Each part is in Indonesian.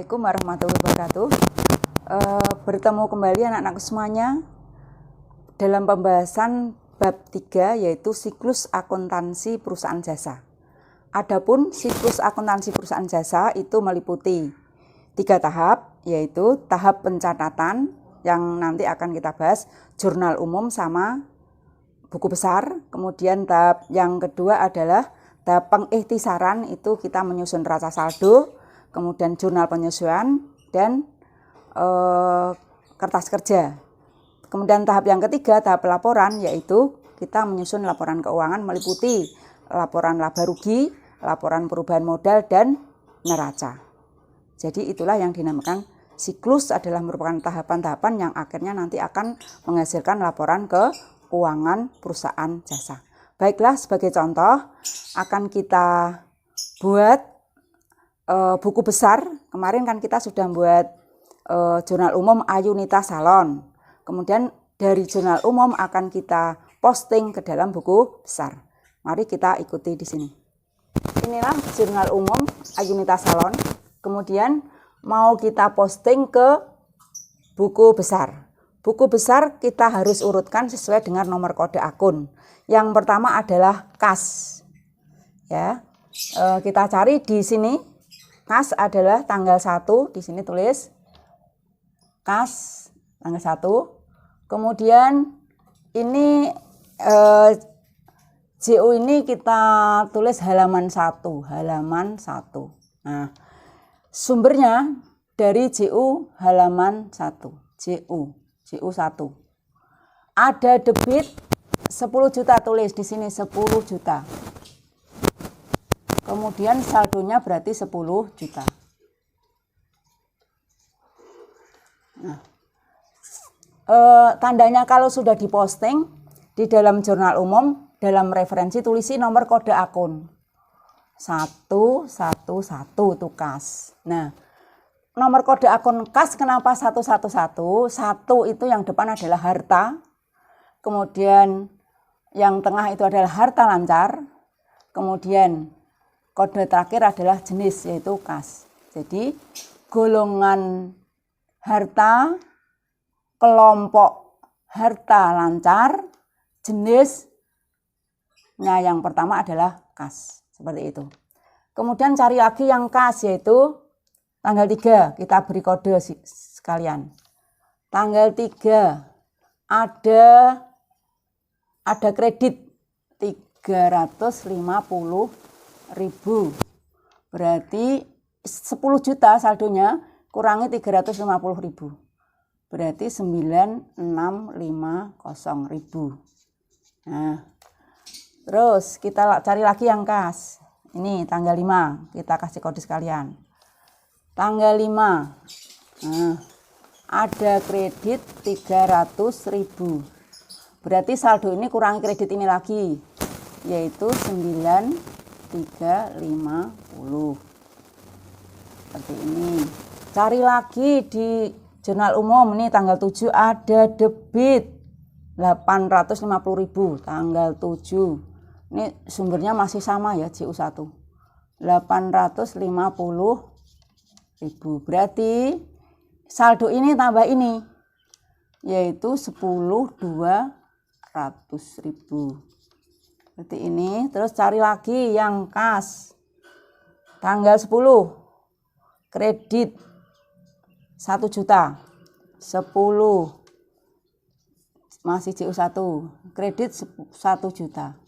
Assalamualaikum warahmatullahi wabarakatuh. Bertemu kembali anak-anak semuanya dalam pembahasan bab 3 yaitu siklus akuntansi perusahaan jasa. Adapun siklus akuntansi perusahaan jasa itu meliputi 3 tahap, yaitu tahap pencatatan yang nanti akan kita bahas jurnal umum sama buku besar. Kemudian tahap yang kedua adalah tahap pengikhtisaran, itu kita menyusun neraca saldo, kemudian jurnal penyesuaian dan kertas kerja. Kemudian tahap yang ketiga, tahap pelaporan, yaitu kita menyusun laporan keuangan meliputi laporan laba rugi, laporan perubahan modal, dan neraca. Jadi itulah yang dinamakan siklus, adalah merupakan tahapan-tahapan yang akhirnya nanti akan menghasilkan laporan keuangan perusahaan jasa. Baiklah, sebagai contoh akan kita buat buku besar. Kemarin kan kita sudah buat jurnal umum Ayunita Salon. Kemudian dari jurnal umum akan kita posting ke dalam buku besar. Mari kita ikuti di sini. Inilah jurnal umum Ayunita Salon. Kemudian mau kita posting ke buku besar. Buku besar kita harus urutkan sesuai dengan nomor kode akun. Yang pertama adalah kas. Ya, kita cari di sini. Kas adalah tanggal 1, di sini tulis kas tanggal 1. Kemudian ini JU ini kita tulis halaman 1, halaman 1. Nah, sumbernya dari JU halaman 1, JU 1. Ada debit 10 juta, tulis di sini 10 juta. Kemudian saldonya berarti 10 juta. Nah, tandanya kalau sudah diposting di dalam jurnal umum, dalam referensi tulisi nomor kode akun 111 itu kas. Nah, nomor kode akun kas kenapa 111? 1 itu yang depan adalah harta, kemudian yang tengah itu adalah harta lancar, kemudian kode terakhir adalah jenis, yaitu kas. Jadi golongan harta, kelompok harta lancar, jenisnya yang pertama adalah kas. Seperti itu. Kemudian cari lagi yang kas, yaitu tanggal 3. Kita beri kode sekalian. Tanggal 3 ada kredit 350.000, berarti 10 juta saldonya, kurangi 350.000, berarti 9.650.000. Nah, terus kita cari lagi yang kas. Ini tanggal 5, kita kasih kode sekalian. Tanggal 5, nah, ada kredit 300.000, berarti saldo ini kurangi kredit ini lagi, yaitu 9.350. Seperti ini. Cari lagi di jurnal umum, ini tanggal 7 ada debit 850.000, tanggal 7. Ini sumbernya masih sama ya, JU1. 850.000. Berarti saldo ini tambah ini, yaitu 10.200.000. Seperti ini. Terus cari lagi yang kas. Tanggal 10. Kredit 1 juta. 10. Masih JU1. Kredit 1 juta.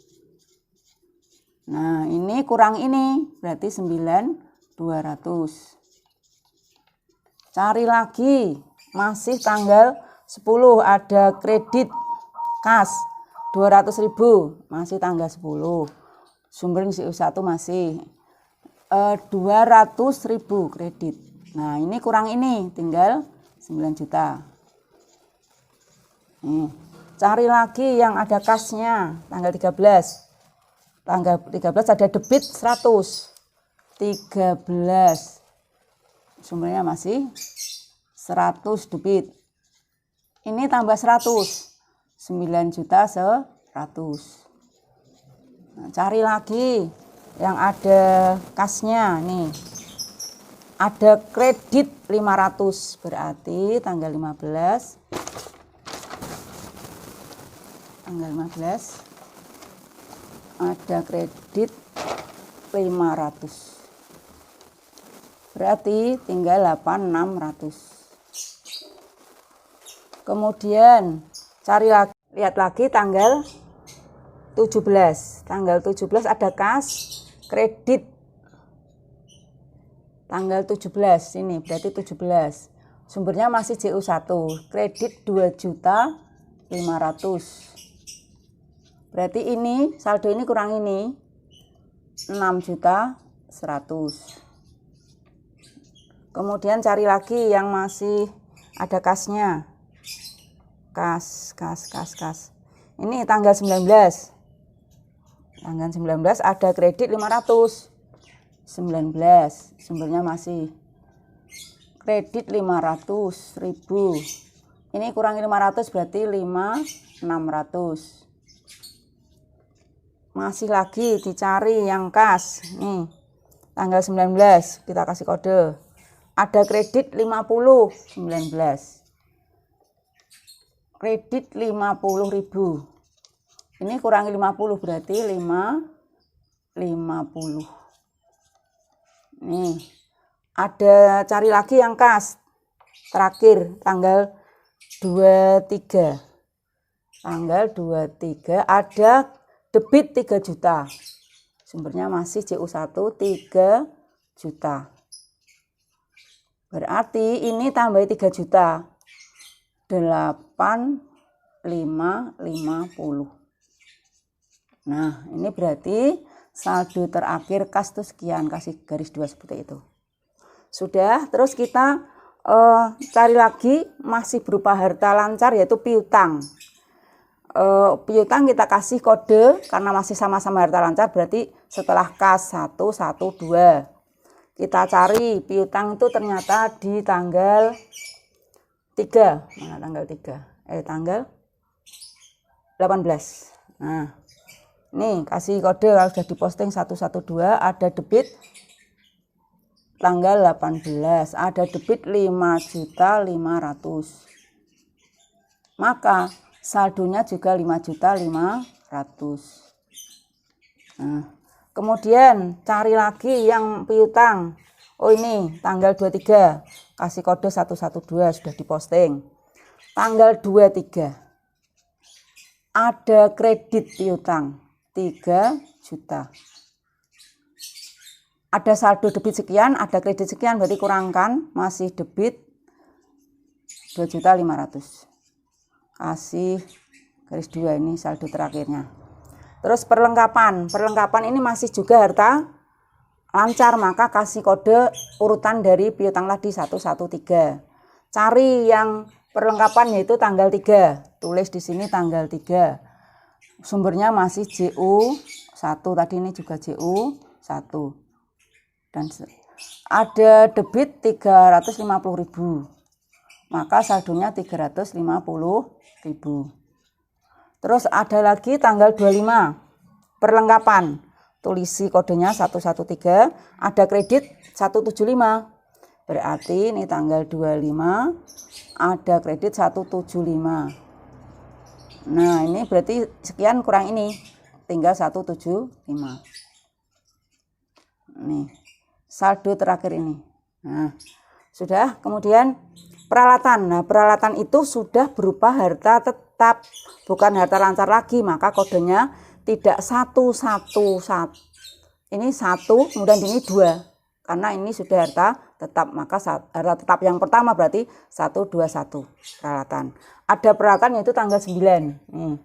Nah, ini kurang ini, berarti 9.200. Cari lagi. Masih tanggal 10 ada kredit kas 200.000, masih tanggal 10. Sumber JU1 masih 200.000 kredit. Nah, ini kurang ini, tinggal 9 juta. Nih, cari lagi yang ada kasnya, tanggal 13. Tanggal 13 ada debit 100. 13. Sumbernya masih 100 debit. Ini tambah 100. 9 juta 100. Nah, cari lagi yang ada kasnya nih. ada kredit 500, berarti tanggal 15 ada kredit 500, berarti tinggal 8.600. Kemudian cari lagi, lihat lagi tanggal 17. Tanggal 17 ada kas kredit. Tanggal 17 ini berarti 17. Sumbernya masih JU1. Kredit 2.500.000. Berarti ini saldo ini kurang ini 6.100.000. Kemudian cari lagi yang masih ada kasnya. Kas. Ini tanggal 19. Tanggal 19 ada kredit 500. 19. Sumbernya masih kredit 500.000. Ini kurangi 500 berarti 5.600. Masih lagi dicari yang kas. Nih, tanggal 19 kita kasih kode. Ada kredit 50, 19. Kredit 50.000. Ini kurangi 50 berarti 50. Nih, ada cari lagi yang kas. Terakhir tanggal 23. Tanggal 23 ada debit 3 juta. Sumbernya masih JU1 3 juta. Berarti ini tambah 3 juta. 8.550. Nah, ini berarti saldo terakhir kas itu sekian, kasih garis 2 seperti itu. Sudah, terus kita cari lagi masih berupa harta lancar yaitu piutang. Piutang kita kasih kode karena masih sama-sama harta lancar, berarti setelah kas 112. Kita cari piutang itu ternyata di tanggal 3. Mana tanggal 3? Tanggal 18. Nah, nih kasih kode kalau sudah diposting 112, ada debit tanggal 18, ada debit 5.500.000. Maka saldonya juga 5.500.000. Nah, kemudian cari lagi yang piutang. Oh, ini tanggal 23, kasih kode 112 sudah diposting. Tanggal 23 ada kredit piutang 3 juta. Ada saldo debit sekian, ada kredit sekian, berarti kurangkan, masih debit 2.500.000. Kasih garis 2, ini saldo terakhirnya. Terus perlengkapan ini masih juga harta lancar, maka kasih kode urutan dari piutang tadi 113. Cari yang perlengkapan yaitu tanggal 3. Tulis di sini tanggal 3. Sumbernya masih JU1, tadi ini juga JU1. Dan ada debit 350.000. Maka saldonya 350.000. Terus ada lagi tanggal 25. Perlengkapan. Tulisi kodenya 113, ada kredit 175. Berarti ini tanggal 25 ada kredit 175. Nah, ini berarti sekian kurang ini, tinggal 175. Nih, saldo terakhir ini. Nah, sudah. Kemudian peralatan. Nah, peralatan itu sudah berupa harta tetap, bukan harta lancar lagi, maka kodenya tidak 111. Ini 1, kemudian ini 2. Karena ini sudah harta tetap, maka harta tetap yang pertama berarti 121 peralatan. Ada peralatan yaitu tanggal 9. 9.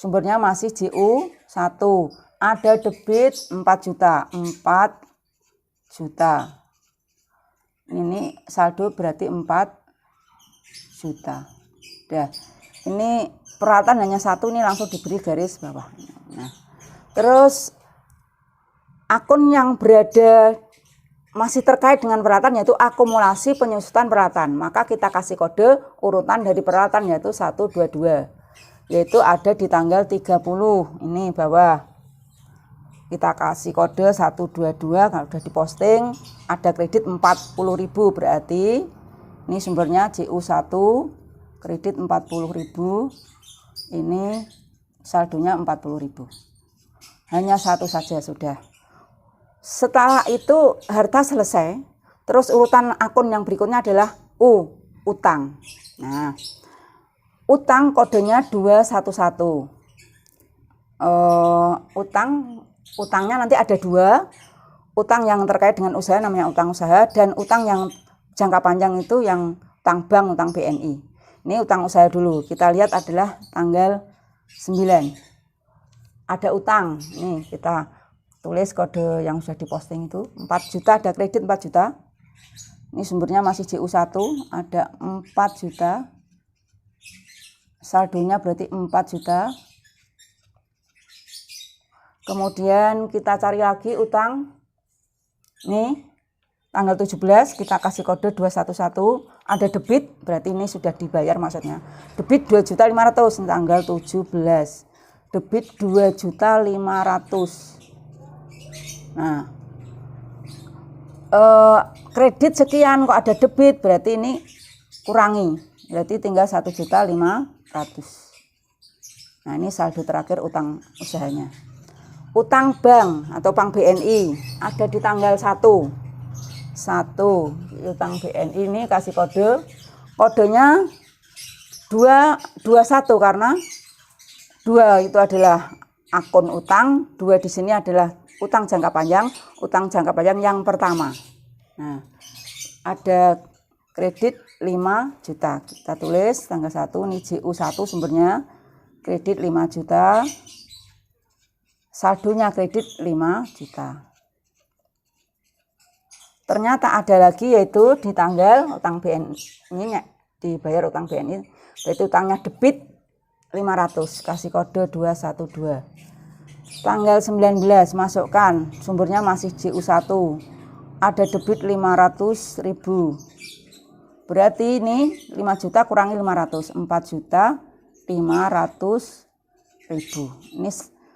Sumbernya masih JU1. Ada debit 4 juta. 4 juta. Ini saldo berarti 4 juta. Udah. Ini peralatan hanya 1, ini langsung diberi garis bawah. Nah, terus akun yang berada masih terkait dengan peralatan yaitu akumulasi penyusutan peralatan. Maka kita kasih kode urutan dari peralatan yaitu 122. Yaitu ada di tanggal 30. Ini bawah. kita kasih kode 122, kalau sudah diposting ada kredit 40.000, berarti ini sumbernya JU1 kredit 40.000, ini saldonya 40.000. Hanya satu saja sudah. Setelah itu harta selesai, terus urutan akun yang berikutnya adalah utang. Nah, utang kodenya 211. Utangnya nanti ada dua. Utang yang terkait dengan usaha namanya utang usaha, dan utang yang jangka panjang itu yang utang bank, utang BNI. Ini utang usaha dulu. Kita lihat adalah tanggal 9. Ada utang. Nih kita tulis kode yang sudah diposting itu 4 juta, ada kredit 4 juta. Ini sumbernya masih JU1, ada 4 juta. Saldonya berarti 4 juta. Kemudian kita cari lagi utang. Nih, tanggal 17 kita kasih kode 211. Ada debit, berarti ini sudah dibayar maksudnya. Debit 2.500.000 tanggal 17. Debit 2.500.000. Nah, kredit sekian kok ada debit, berarti ini kurangi, berarti tinggal 1.500.000. Nah, ini saldo terakhir utang usahanya. Utang bank atau bank BNI ada di tanggal 1. Utang BNI ini kasih kodenya 221 karena 2 itu adalah akun utang, 2 di sini adalah utang jangka panjang yang pertama. Nah, ada kredit 5 juta. Kita tulis tanggal 1, ini JU1 sumbernya. Kredit 5 juta. Saldonya kredit 5 juta. Ternyata ada lagi, yaitu di tanggal utang BNI ini dibayar utang BNI, yaitu utangnya debit 500, kasih kode 212. Tanggal 19 masukkan, sumbernya masih JU1, ada debit 500.000, berarti ini 5 juta kurangi 500, 4.500.000. Ini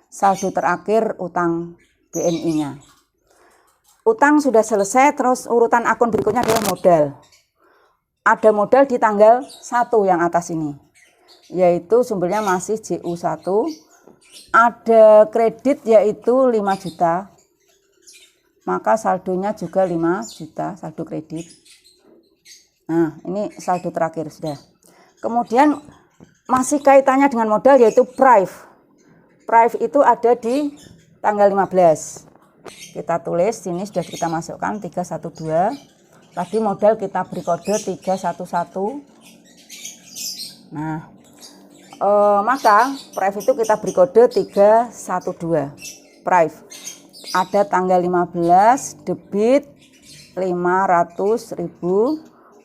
saldo terakhir utang BNI-nya. Utang sudah selesai, terus urutan akun berikutnya adalah modal. Ada modal di tanggal 1 yang atas ini, yaitu sumbernya masih JU1. Ada kredit yaitu 5 juta, maka saldonya juga 5 juta, saldo kredit. Nah, ini saldo terakhir sudah. Kemudian masih kaitannya dengan modal, yaitu prive. Prive itu ada di tanggal 15. Kita tulis sini, sudah kita masukkan 312. Tadi modal kita beri kode 311. Nah, maka prive itu kita beri kode 312. Prive ada tanggal 15, debit 500.000,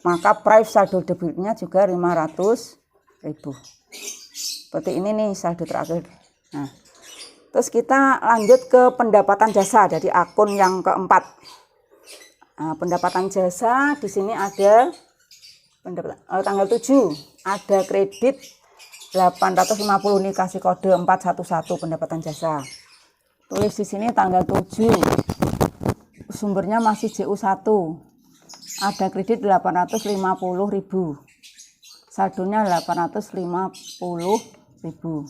maka prive saldo debitnya juga 500.000. Seperti ini nih saldo terakhir. Nah, terus kita lanjut ke pendapatan jasa dari akun yang keempat. Nah, pendapatan jasa di sini ada tanggal 7 ada kredit 850, nih kasih kode 411 pendapatan jasa. Tulis di sini tanggal 7. Sumbernya masih JU1. Ada kredit 850.000. Saldonya 850.000.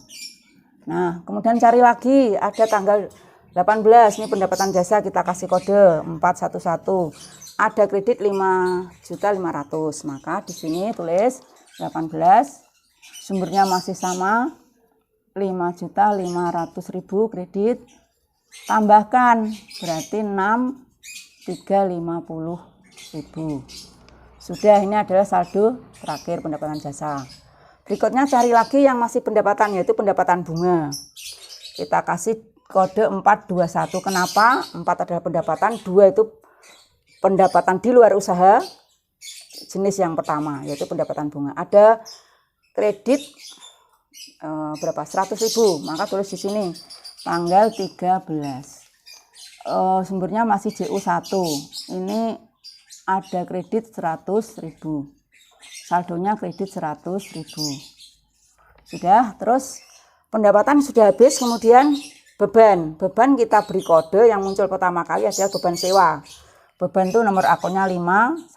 Nah, kemudian cari lagi, ada tanggal 18, ini pendapatan jasa, kita kasih kode 411. Ada kredit 5.500.000, maka di sini tulis 18, sumbernya masih sama, 5.500.000 kredit, tambahkan berarti 6.350.000. Sudah, ini adalah saldo terakhir pendapatan jasa. Berikutnya cari lagi yang masih pendapatan, yaitu pendapatan bunga. Kita kasih kode 421. Kenapa? 4 adalah pendapatan, 2 itu pendapatan di luar usaha. Jenis yang pertama, yaitu pendapatan bunga. Ada kredit berapa? 100.000. Maka tulis di sini tanggal 13. Sumbernya masih JU1. Ini ada kredit 100.000. Saldonya kredit 100.000. Sudah, terus pendapatan sudah habis, kemudian Beban kita beri kode yang muncul pertama kali adalah beban sewa. Beban itu nomor akunnya 511.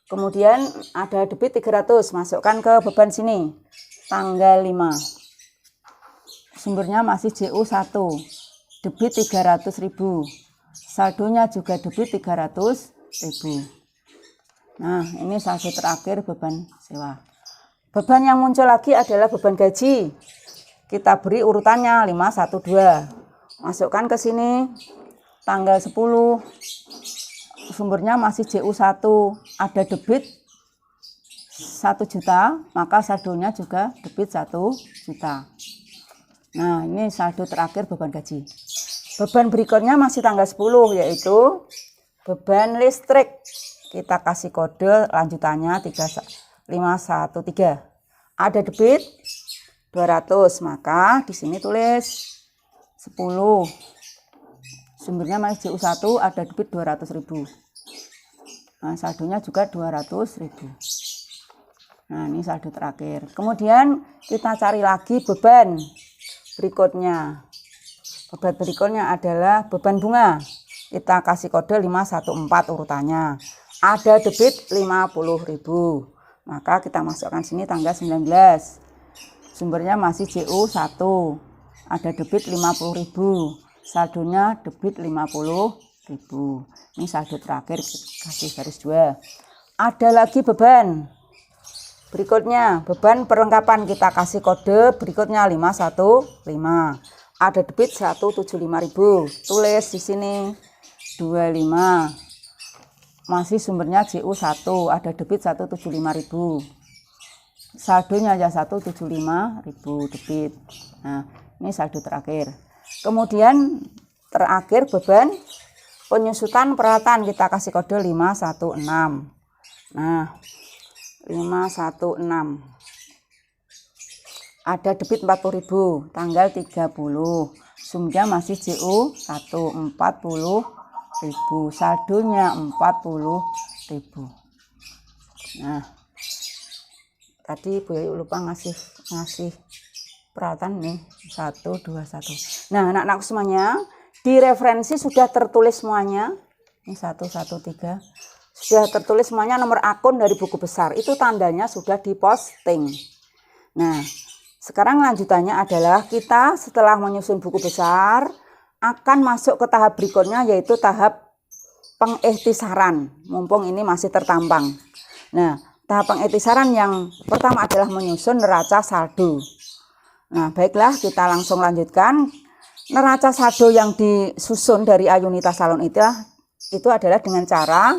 Kemudian ada debit 300, masukkan ke beban sini. Tanggal 5. Sumbernya masih JU1. Debit 300.000. Saldonya juga debit 300.000. Nah, ini saldo terakhir beban sewa. Beban yang muncul lagi adalah beban gaji. Kita beri urutannya 512. Masukkan ke sini. Tanggal 10. Sumbernya masih JU1. Ada debit 1 juta, maka saldonya juga debit 1 juta. Nah, ini saldo terakhir beban gaji. Beban berikutnya masih tanggal 10, yaitu beban listrik. Kita kasih kode lanjutannya 3513. Ada debit 200, maka di sini tulis 10. Sumbernya masih JU1, ada debit 200.000. Nah, saldonya juga 200.000. Nah, ini saldo terakhir. Kemudian kita cari lagi beban berikutnya. Beban berikutnya adalah beban bunga. Kita kasih kode 514 urutannya. Ada debit 50.000. Maka kita masukkan sini tanggal 19. Sumbernya masih JU1. Ada debit 50.000. Saldonya debit 50.000. Ini saldo terakhir, kasih garis 2. Ada lagi beban. Berikutnya, beban perlengkapan, kita kasih kode berikutnya 515. Ada debit 175.000. Tulis di sini 25. Masih sumbernya JU1, ada debit 175.000. Saldonya aja 175.000 debit. Nah, ini saldo terakhir. Kemudian terakhir beban penyusutan peralatan, kita kasih kode 516. Nah, 516. Ada debit 40.000, tanggal 30. Sumbernya masih JU1, 40.000. Saldonya 40.000. Nah, tadi Bu Yayu lupa ngasih peralatan nih 1, 2, 1. Nah, anak-anak semuanya di referensi sudah tertulis semuanya. Ini 1, 1, 3. Sudah tertulis semuanya nomor akun dari buku besar. Itu tandanya sudah diposting. Nah, sekarang lanjutannya adalah kita setelah menyusun buku besar akan masuk ke tahap berikutnya, yaitu tahap pengikhtisaran. Mumpung ini masih tertampang. Nah, tahap pengikhtisaran yang pertama adalah menyusun neraca saldo. Nah, baiklah, kita langsung lanjutkan. Neraca saldo yang disusun dari Ayunita Salon itu adalah dengan cara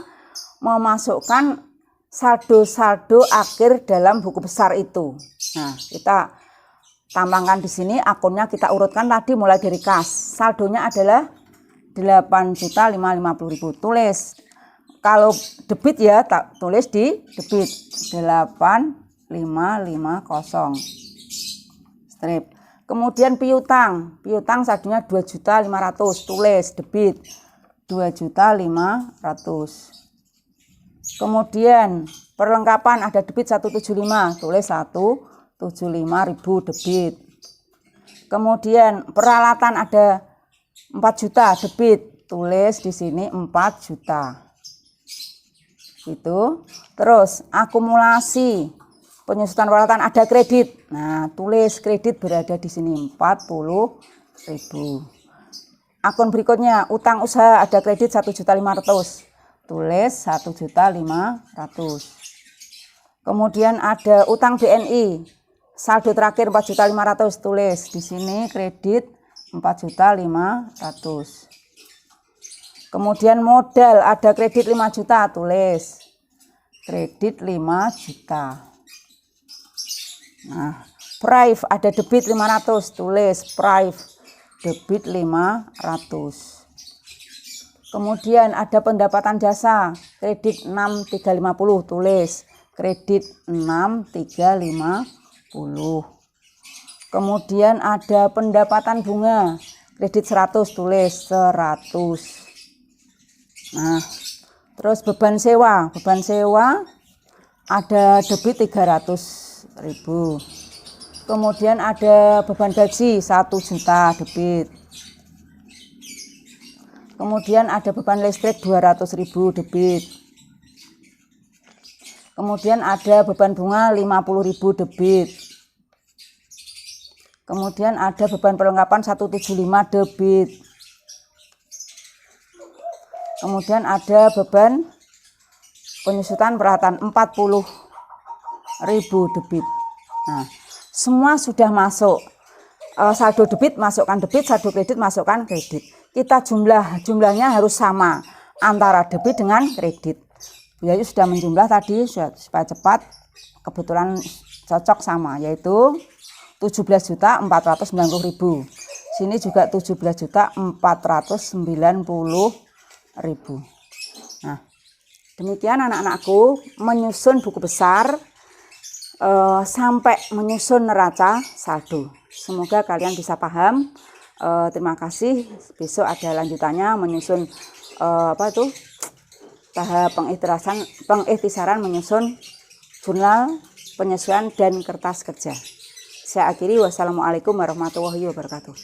memasukkan saldo-saldo akhir dalam buku besar itu. Nah, kita tampangkan di sini akunnya, kita urutkan tadi mulai dari kas. Saldonya adalah 8.550.000. Tulis. Kalau debit ya, tak tulis di debit 8550. Strip. Kemudian piutang saldonya 2.500.000, tulis debit 2.500.000. Kemudian perlengkapan ada debit 175, tulis 175.000 debit. Kemudian peralatan ada 4 juta debit, tulis di sini 4 juta. Gitu. Terus akumulasi penyusutan peralatan ada kredit. Nah, tulis kredit berada di sini 40.000. Akun berikutnya utang usaha ada kredit 1.500.000. Tulis 1.500.000. Kemudian ada utang BNI. Saldo terakhir 4.500.000. Tulis di sini kredit 4.500.000. Kemudian modal ada kredit 5 juta. Tulis kredit 5 juta. Nah, prive ada debit 500, tulis prive debit 500. Kemudian ada pendapatan jasa, kredit 6.350, tulis kredit 6.350. Kemudian ada pendapatan bunga, kredit 100, tulis 100. Nah, terus beban sewa ada debit 300.000. Kemudian ada beban gaji 1 juta debit. Kemudian ada beban listrik 200.000 debit. Kemudian ada beban bunga 50.000 debit. Kemudian ada beban perlengkapan 175 debit. Kemudian ada beban penyusutan peralatan 40.000 debit. Nah, semua sudah masuk. Saldo debit masukkan debit, saldo kredit masukkan kredit. Kita jumlahnya harus sama antara debit dengan kredit. Bu Yayu sudah menjumlah tadi supaya cepat, kebetulan cocok sama, yaitu 17.490.000. Sini juga 17.490.000. Nah, demikian anak-anakku menyusun buku besar sampai menyusun neraca saldo. Semoga kalian bisa paham. Terima kasih. Besok ada lanjutannya menyusun tahap pengikhtisaran menyusun jurnal penyesuaian dan kertas kerja. Saya akhiri, wassalamualaikum warahmatullahi wabarakatuh.